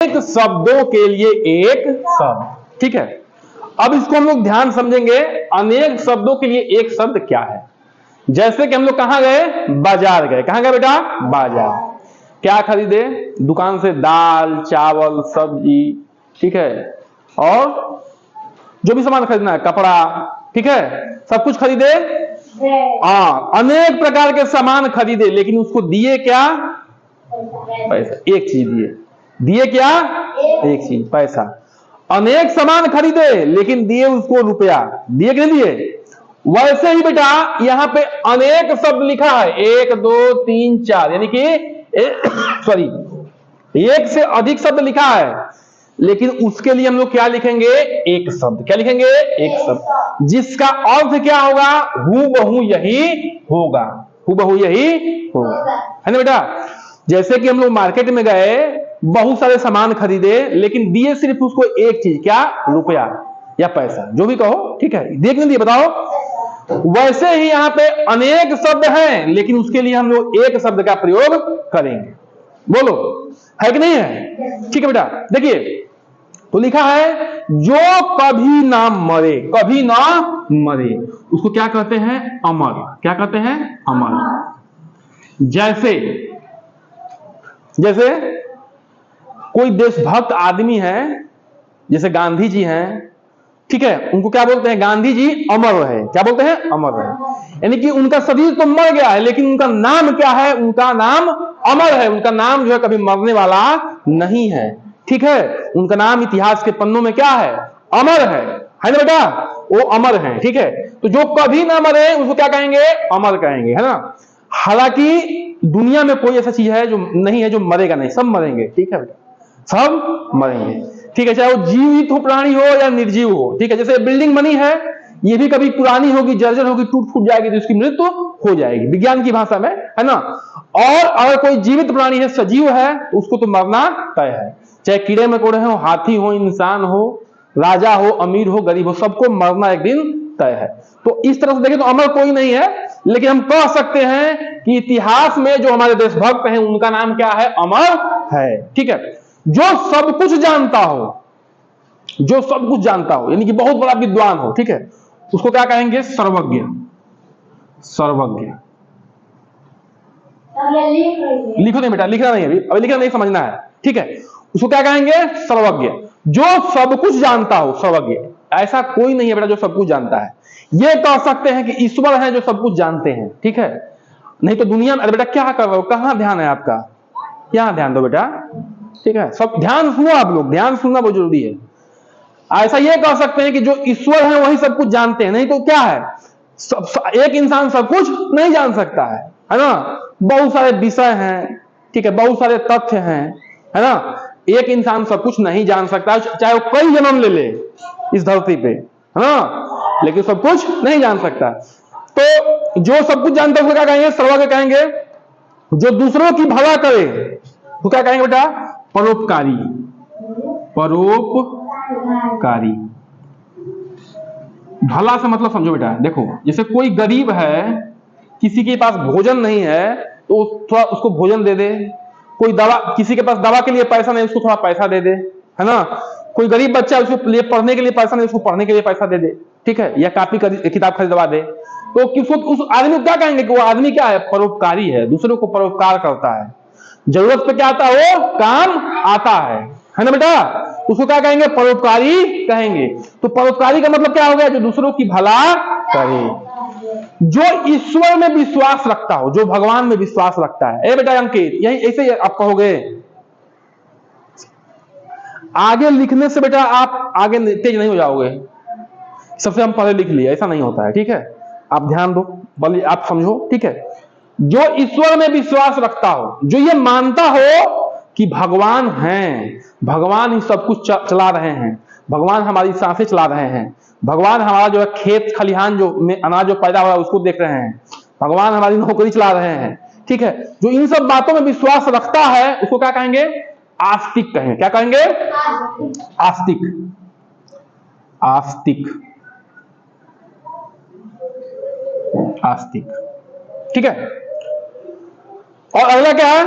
एक शब्दों के लिए एक शब्द, ठीक है। अब इसको हम लोग ध्यान समझेंगे, अनेक शब्दों के लिए एक शब्द क्या है। जैसे कि हम लोग कहां गए, बाजार गए। कहां गए बेटा, बाजार। क्या खरीदे, दुकान से दाल चावल सब्जी, ठीक है, और जो भी सामान खरीदना है, कपड़ा, ठीक है, सब कुछ खरीदे। अनेक प्रकार के सामान खरीदे, लेकिन उसको दिए क्या, पैसा। एक चीज दिए, दिए क्या, एक चीज, पैसा। अनेक सामान खरीदे लेकिन दिए उसको रुपया, दिए कि नहीं दिए। वैसे ही बेटा यहां पे अनेक शब्द लिखा है, 1 2 3 4, यानी कि सॉरी एक से अधिक शब्द लिखा है, लेकिन उसके लिए हम लोग क्या लिखेंगे, एक शब्द। क्या लिखेंगे, एक शब्द, जिसका अर्थ क्या होगा, हूबहू यही होगा, हूबहू यही होगा, है ना बेटा। जैसे कि हम लोग मार्केट में गए, बहुत सारे सामान खरीदे, लेकिन दिए सिर्फ उसको एक चीज, क्या, रुपया या पैसा, जो भी कहो, ठीक है, देख नहीं दिए, बताओ। वैसे ही यहां पे अनेक शब्द हैं, लेकिन उसके लिए हम लोग एक शब्द का प्रयोग करेंगे। बोलो, है कि नहीं है, ठीक है बेटा। देखिए तो लिखा है, जो कभी ना मरे, कभी ना मरे, उसको क्या कहते हैं, अमर। क्या कहते हैं, अमर। जैसे जैसे कोई देशभक्त आदमी है, जैसे गांधी जी हैं, ठीक है, उनको क्या बोलते हैं, गांधी जी अमर है। क्या बोलते हैं, अमर है, यानी कि उनका शरीर तो मर गया है, लेकिन उनका नाम क्या है, उनका नाम अमर है। उनका नाम जो है कभी मरने वाला नहीं है, ठीक है। उनका नाम इतिहास के पन्नों में क्या है, अमर है ना बेटा, वो अमर है, ठीक है। तो जो कभी ना मरे उसको क्या कहेंगे, अमर कहेंगे, है ना। हालांकि दुनिया में कोई ऐसा चीज है जो नहीं है जो मरेगा नहीं, सब मरेंगे, ठीक है बेटा, सब मरेंगे, ठीक है, चाहे वो जीवित हो, प्राणी हो या निर्जीव हो, ठीक है। जैसे बिल्डिंग बनी है, ये भी कभी पुरानी होगी, जर्जर होगी, टूट फूट जाएगी, तो इसकी मृत्यु हो जाएगी, विज्ञान की भाषा में, है ना। और अगर कोई जीवित प्राणी है, सजीव है, तो उसको तो मरना तय है, चाहे कीड़े मकोड़े हो, हाथी हो, इंसान हो, राजा हो, अमीर हो, गरीब हो, सबको मरना एक दिन तय है। तो इस तरह से देखें तो अमर कोई नहीं है, लेकिन हम कह सकते हैं कि इतिहास में जो हमारे देशभक्त हैं उनका नाम क्या है, अमर है, ठीक है। जो सब कुछ जानता हो, जो सब कुछ जानता हो, यानी कि बहुत बड़ा विद्वान हो, ठीक है, उसको क्या कहेंगे, सर्वज्ञ। सर्वज्ञ। लिखो नहीं बेटा, लिखना नहीं, अभी लिखना नहीं, समझना है, ठीक है। उसको क्या कहेंगे, सर्वज्ञ। जो सब कुछ जानता हो, सर्वज्ञ। ऐसा कोई नहीं है बेटा जो सब कुछ जानता है। ये कह सकते हैं कि ईश्वर है जो सब कुछ जानते हैं, ठीक है। नहीं तो दुनिया में, अरे बेटा क्या कर रहे हो, कहां ध्यान है आपका, यहां ध्यान दो बेटा, ठीक है। सब ध्यान सुनो, आप लोग ध्यान सुनना बहुत जरूरी है। ऐसा ये कह सकते हैं कि जो ईश्वर है वही सब कुछ जानते हैं, नहीं तो क्या है, एक इंसान सब कुछ नहीं जान सकता है ना। बहुत सारे विषय हैं, ठीक है, बहुत सारे तथ्य हैं, है ना। एक इंसान सब कुछ नहीं जान सकता, चाहे वो कई जन्म ले ले इस धरती पे, है ना, लेकिन सब कुछ नहीं जान सकता। तो जो सब कुछ जानता है उसको क्या कहेंगे, सर्वज्ञ कहेंगे। जो दूसरों की भला करे तो क्या कहेंगे बेटा, परोपकारी। परोपकारी। भला से मतलब समझो बेटा, देखो जैसे कोई गरीब है, किसी के पास भोजन नहीं है, तो थोड़ा उसको भोजन दे दे। कोई दवा, किसी के पास दवा के लिए पैसा नहीं, उसको थोड़ा पैसा दे दे, है ना। कोई गरीब बच्चा है, उसको लिए पढ़ने के लिए पैसा नहीं, उसको पढ़ने के लिए पैसा दे दे, ठीक है, या कापी किताब खरीदवा दे। तो उस आदमी को क्या कहेंगे कि वो आदमी क्या है, परोपकारी है, दूसरों को परोपकार करता है, जरूरत पे क्या आता है वो काम आता है ना बेटा। उसको क्या कहेंगे, परोपकारी कहेंगे। तो परोपकारी का मतलब क्या हो गया, जो दूसरों की भला करे, जो ईश्वर में विश्वास रखता हो, जो भगवान में विश्वास रखता है। ए बेटा अंकित, यही ऐसे ही आप कहोगे। आगे लिखने से बेटा आप आगे तेज नहीं हो जाओगे, सबसे हम पहले लिख लिए, ऐसा नहीं होता है, ठीक है। आप ध्यान दो, बल्कि आप समझो, ठीक है। जो ईश्वर में विश्वास रखता हो, जो ये मानता हो कि भगवान हैं, भगवान ही सब कुछ चला रहे हैं, भगवान हमारी सांसें चला रहे हैं, भगवान हमारा जो है खेत खलिहान जो में अनाज जो पैदा हो रहा है उसको देख रहे हैं, भगवान हमारी नौकरी चला रहे हैं, ठीक है। जो इन सब बातों में विश्वास रखता है उसको क्या कहेंगे, आस्तिक कहेंगे। क्या कहेंगे, आस्तिक। आस्तिक। आस्तिक, ठीक है। और अगला क्या है,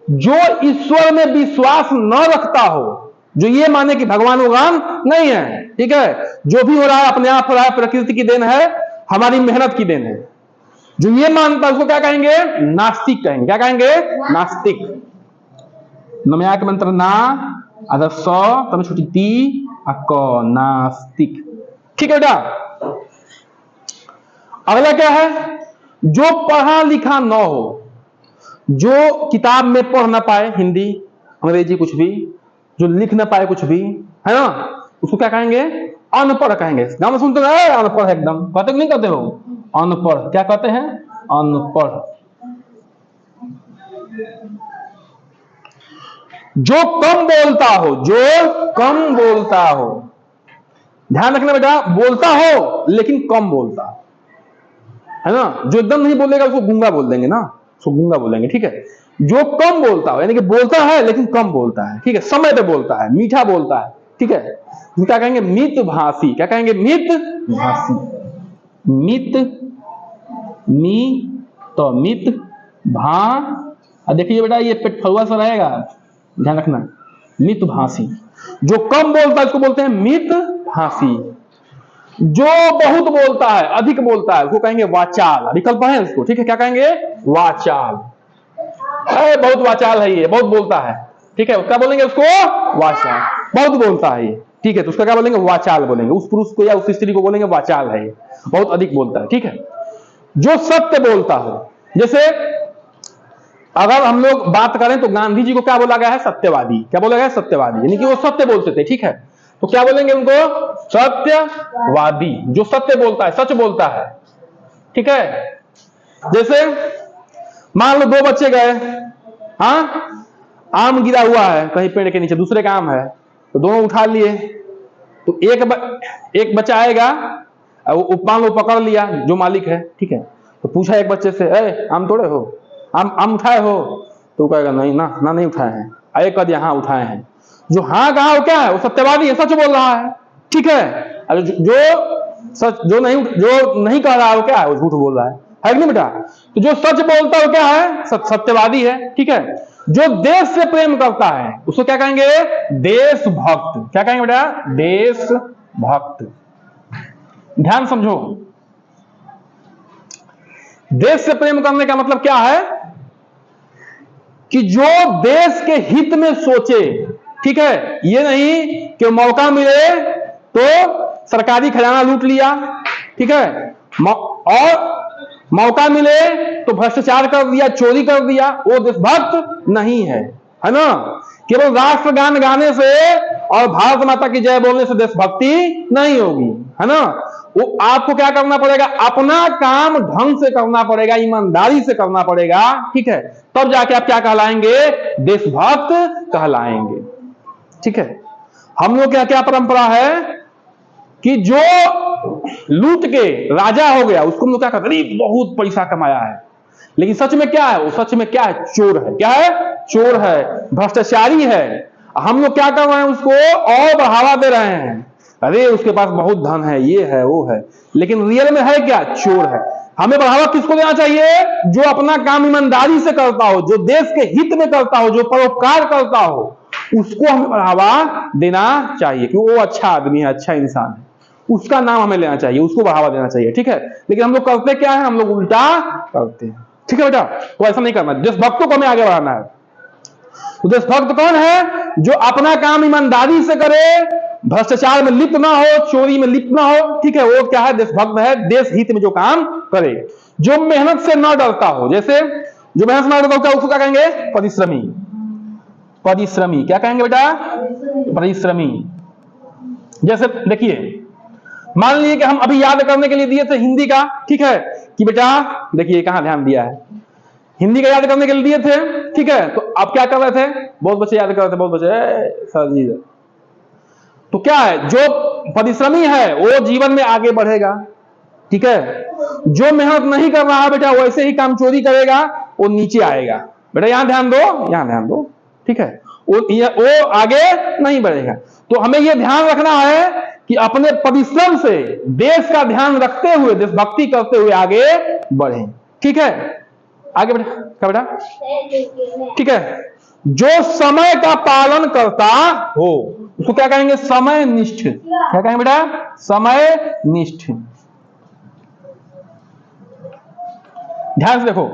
जो ईश्वर में विश्वास न रखता हो, जो ये माने कि भगवान भगवान नहीं है, ठीक है, जो भी हो रहा है अपने आप हो रहा है, प्रकृति की देन है, हमारी मेहनत की देन है, जो ये मानता है उसको क्या कहेंगे? नास्तिक कहेंगे। क्या कहेंगे? नास्तिक। नमयाक मंत्र ना, अदर सौ तब छोटी ती अक, नास्तिक। ठीक है बेटा। अगला क्या है? जो पढ़ा लिखा न हो, जो किताब में पढ़ ना पाए, हिंदी अंग्रेजी कुछ भी, जो लिख ना पाए कुछ भी, है ना, उसको क्या कहेंगे? अनपढ़ कहेंगे। गांव में सुनते हैं अनपढ़, एकदम कहते नहीं कहते हो? अनपढ़। क्या कहते हैं? अनपढ़। जो कम बोलता हो, जो कम बोलता हो, ध्यान रखना बेटा, बोलता हो लेकिन कम बोलता है ना, जो एकदम नहीं बोलेगा उसको गूंगा बोल देंगे ना, उसको गूंगा बोलेंगे, ठीक है। जो कम बोलता हो यानी कि बोलता है लेकिन कम बोलता है, ठीक है, समय पे बोलता है, मीठा बोलता है, ठीक है, क्या कहेंगे? मित भाषी। क्या कहेंगे? मित भाषी। मित, मी तो मित, भा, देखिए बेटा ये पेटफुआ सा रहेगा, ध्यान रखना, मित भाषी। जो कम बोलता है उसको बोलते हैं मित भाषी। जो बहुत बोलता है, अधिक बोलता है, उसको कहेंगे वाचाल। विकल्प है उसको, ठीक है, क्या कहेंगे? वाचाल। बहुत वाचाल है ये, बहुत बोलता है, ठीक है, क्या बोलेंगे उसको? वाचाल। बहुत बोलता है ये, ठीक है, तो उसका क्या बोलेंगे? वाचाल बोलेंगे। उस पुरुष को या उस स्त्री को बोलेंगे वाचाल है ये, बहुत अधिक बोलता है, ठीक है। जो सत्य बोलता हो, जैसे अगर हम लोग बात करें तो गांधी जी को क्या बोला गया है? सत्यवादी। क्या बोला गया है? सत्यवादी, यानी कि वो सत्य बोलते थे, ठीक है, तो क्या बोलेंगे उनको? सत्यवादी। जो सत्य बोलता है, सच बोलता है, ठीक है। जैसे मान लो दो बच्चे गए, हाँ, आम गिरा हुआ है कहीं पेड़ के नीचे, दूसरे का आम है, तो दोनों उठा लिए, तो एक बच्चा आएगा, मान लो पकड़ लिया जो मालिक है, ठीक है, तो पूछा एक बच्चे से, आम तोड़े हो, आम उठाए हो? तो कहेगा नहीं ना, नहीं उठाए हैं। एक कह दिया हाँ उठाए हैं। जो हाँ कहा वो क्या है? वो सत्यवादी है, सच बोल रहा है, ठीक है। अरे जो नहीं कह रहा है वो क्या है? वो झूठ बोल रहा है कि नहीं बेटा? तो जो सच बोलता है वो क्या है? सत्यवादी है, ठीक है। जो देश से प्रेम करता है उसको क्या कहेंगे? देशभक्त। क्या कहेंगे बेटा? देशभक्त। ध्यान समझो, देश से प्रेम करने का मतलब क्या है? कि जो देश के हित में सोचे, ठीक है, ये नहीं कि मौका मिले तो सरकारी खजाना लूट लिया, ठीक है, और मौका मिले तो भ्रष्टाचार कर दिया, चोरी कर दिया, वो देशभक्त नहीं है, है ना। केवल राष्ट्रगान गाने से और भारत माता की जय बोलने से देशभक्ति नहीं होगी, है ना। वो आपको क्या करना पड़ेगा? अपना काम ढंग से करना पड़ेगा, ईमानदारी से करना पड़ेगा, ठीक है, तब जाके आप क्या कहलाएंगे? देशभक्त कहलाएंगे, ठीक है। हम लोग क्या क्या परंपरा है कि जो लूट के राजा हो गया उसको हम लोग क्या कहते हैं? बहुत पैसा कमाया है, लेकिन सच में क्या है? वो सच में क्या है? चोर है। क्या है? चोर है, भ्रष्टाचारी है। हम लोग क्या कर रहे हैं? उसको और बढ़ावा दे रहे हैं, अरे उसके पास बहुत धन है, ये है वो है, लेकिन रियल में है क्या? चोर है। हमें बढ़ावा किसको देना चाहिए? जो अपना काम ईमानदारी से करता हो, जो देश के हित में करता हो, जो परोपकार करता हो, उसको हमें बढ़ावा देना चाहिए कि वो अच्छा आदमी है, अच्छा इंसान है, उसका नाम हमें लेना चाहिए, उसको बढ़ावा देना चाहिए, ठीक है। लेकिन हम लोग करते क्या है? हम लोग उल्टा करते हैं, ठीक है बेटा। तो ऐसा नहीं करना, देशभक्तों को हमें आगे बढ़ाना है। तो देशभक्त कौन है? जो अपना काम ईमानदारी से करे, भ्रष्टाचार में लिप्त ना हो, चोरी में लिप्त ना हो, ठीक है, वो क्या है? देशभक्त है, देश हित में जो काम करे, जो मेहनत से ना डरता हो। जैसे जो मेहनत से ना डरता हो उसको क्या कहेंगे? परिश्रमी। परिश्रमी। क्या कहेंगे बेटा? परिश्रमी। जैसे देखिए, मान लीजिए कि हम अभी याद करने के लिए दिए थे हिंदी का, ठीक है, कि बेटा देखिए कहां ध्यान दिया है, हिंदी का याद करने के लिए दिए थे, ठीक है, तो आप क्या कर रहे थे? बहुत बच्चे याद कर रहे थे, बहुत बच्चे सर जी। तो क्या है? जो परिश्रमी है वो जीवन में आगे बढ़ेगा, ठीक है। जो मेहनत नहीं कर रहा है बेटा, वैसे ही काम चोरी करेगा, वो नीचे आएगा। बेटा यहां ध्यान दो, यहां ध्यान दो, ठीक है, वो आगे नहीं बढ़ेगा। तो हमें यह ध्यान रखना है कि अपने परिश्रम से देश का ध्यान रखते हुए, देशभक्ति करते हुए आगे बढ़े, ठीक है। आगे बेटा, क्या बेटा? ठीक है। जो समय का पालन करता हो उसको क्या कहेंगे? समय निष्ठ। क्या कहेंगे बेटा? समय निष्ठ। ध्यान से देखो,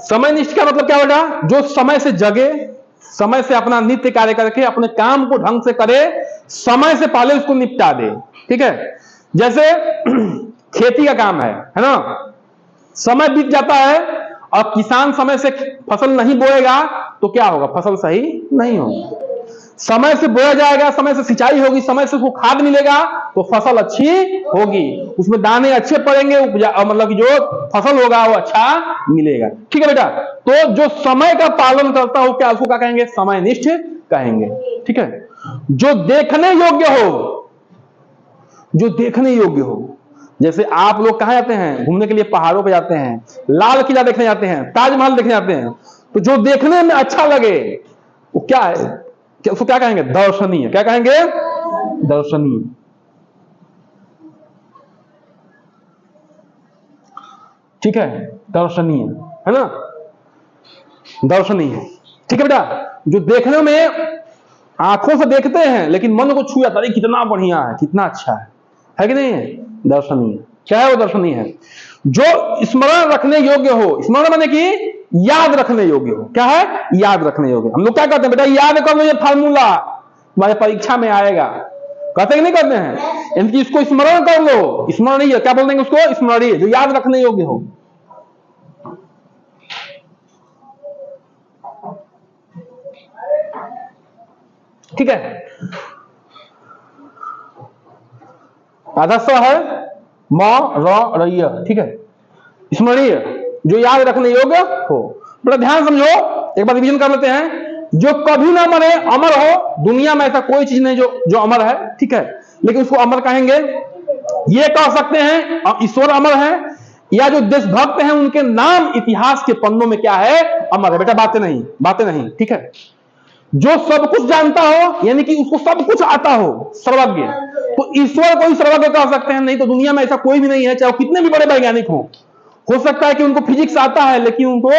समय निष्ठ का मतलब क्या बेटा? जो समय से जगे, समय से अपना नित्य कार्य करके अपने काम को ढंग से करे, समय से पहले उसको निपटा दे। ठीक है, जैसे खेती का काम है ना, समय बीत जाता है और किसान समय से फसल नहीं बोएगा तो क्या होगा? फसल सही नहीं होगी। समय से बोया जाएगा, समय से सिंचाई होगी, समय से उसको खाद मिलेगा तो फसल अच्छी होगी, उसमें दाने अच्छे पड़ेंगे, मतलब कि जो फसल होगा वो अच्छा मिलेगा। ठीक है बेटा, तो जो समय का पालन करता हो क्या, उसको क्या कहेंगे? समयनिष्ठ कहेंगे। ठीक है, जो देखने योग्य हो, जो देखने योग्य हो, जैसे आप लोग कहां जाते हैं घूमने के लिए? पहाड़ों पे जाते हैं, लाल किला देखने जाते हैं, ताजमहल देखने जाते हैं, तो जो देखने में अच्छा लगे वो क्या है? उसको क्या कहेंगे? दर्शनीय। क्या कहेंगे? दर्शनीय। ठीक है, दर्शनीय है ना, दर्शनीय। ठीक है बेटा, जो देखने में आंखों से देखते हैं लेकिन मन को छू जाता है, कितना बढ़िया है, कितना अच्छा है कि नहीं है? दर्शनीय। क्या है वो? दर्शनीय है। जो स्मरण रखने योग्य हो, स्मरण माने कि याद रखने योग्य हो। क्या है? याद रखने योग्य। हम लोग क्या कहते हैं बेटा? याद कर लो ये फार्मूला, तुम्हारे परीक्षा में आएगा। कहते हैं कि नहीं कहते हैं? इनकी इसको स्मरण कर लो, स्मरणीय। क्या बोल देंगे उसको? स्मरणीय, जो याद रखने योग्य हो। ठीक है, आधा स है म र रैय। ठीक है, स्मरणीय, जो याद रखने योग्य हो। बड़ा ध्यान समझो, एक बार रिवीजन कर लेते हैं। जो कभी ना मरे, अमर हो। दुनिया में ऐसा कोई चीज नहीं जो अमर है। ठीक है, लेकिन उसको अमर कहेंगे। ये कह सकते हैं ईश्वर अमर है, या जो देशभक्त हैं उनके नाम इतिहास के पन्नों में क्या है? अमर है। बेटा बातें नहीं, बातें नहीं। ठीक है, जो सब कुछ जानता हो, यानी कि उसको सब कुछ आता हो, सर्वज्ञ, तो ईश्वर को ही सर्वज्ञ कह सकते हैं। नहीं तो दुनिया में ऐसा कोई भी नहीं है, चाहे वो कितने भी बड़े वैज्ञानिक हो सकता है कि उनको फिजिक्स आता है लेकिन उनको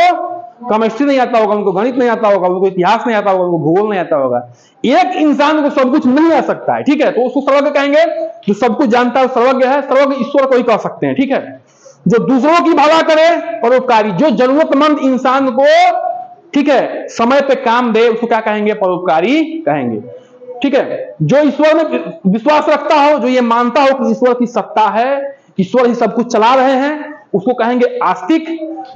केमिस्ट्री नहीं आता होगा, उनको गणित नहीं आता होगा, उनको इतिहास नहीं आता होगा, उनको भूगोल नहीं आता होगा। एक इंसान को सब कुछ नहीं आ सकता है। ठीक है, तो उसको सर्वज्ञ कहेंगे। जो सब कुछ जानता है सर्वज्ञ है, सर्वज्ञ ईश्वर को ही कह सकते हैं। ठीक है, जो दूसरों की भला करे, परोपकारी, जो जरूरतमंद इंसान को, ठीक है, समय पे काम दे, उसको क्या कहेंगे? परोपकारी कहेंगे। ठीक है, जो ईश्वर में विश्वास रखता हो, जो ये मानता हो कि ईश्वर की सत्ता है, ईश्वर ही सब कुछ चला रहे हैं, उसको कहेंगे आस्तिक।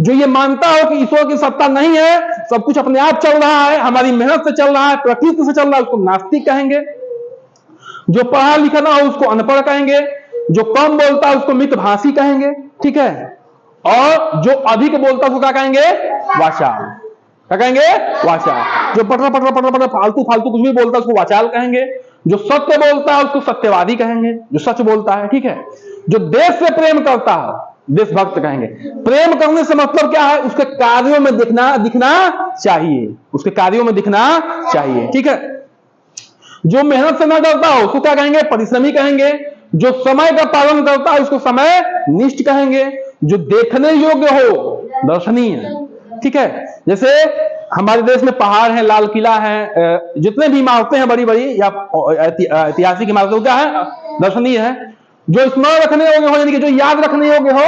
जो ये मानता हो कि ईश्वर की सत्ता नहीं है, सब कुछ अपने आप चल रहा है, हमारी मेहनत से चल रहा है, प्रकृति से चल रहा है, उसको नास्तिक कहेंगे। जो पढ़ा लिखा ना हो उसको अनपढ़ कहेंगे। जो कम बोलता है उसको मितभाषी कहेंगे। ठीक है, और जो अधिक बोलता है उसको क्या कहेंगे? वाचाल। क्या कहेंगे? वाचाल। जो पटरा पटरा पटरा पटरा फालतू फालतू कुछ भी बोलता है उसको वाचाल कहेंगे। जो सत्य बोलता है उसको सत्यवादी कहेंगे, जो सच बोलता है। ठीक है, जो देश से प्रेम करता है देशभक्त कहेंगे। प्रेम करने से मतलब क्या है? उसके कार्यों में दिखना चाहिए, उसके कार्यों में दिखना चाहिए। ठीक है, जो मेहनत से ना डरता हो उसको क्या कहेंगे? परिश्रमी कहेंगे। जो समय का पालन करता है उसको समय निष्ठ कहेंगे। जो देखने योग्य हो, दर्शनीय। ठीक है, जैसे हमारे देश में पहाड़ है, लाल किला है, जितने भी इमारतें हैं बड़ी बड़ी या ऐतिहासिक इमारतें, क्या है? दर्शनीय है। जो स्मरण रखने योग्य हो, यानी कि जो याद रखने योग्य हो,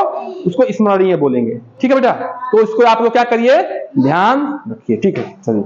उसको स्मरणीय बोलेंगे। ठीक है बेटा, तो इसको आप लोग क्या करिए? ध्यान रखिए। ठीक है, चलिए।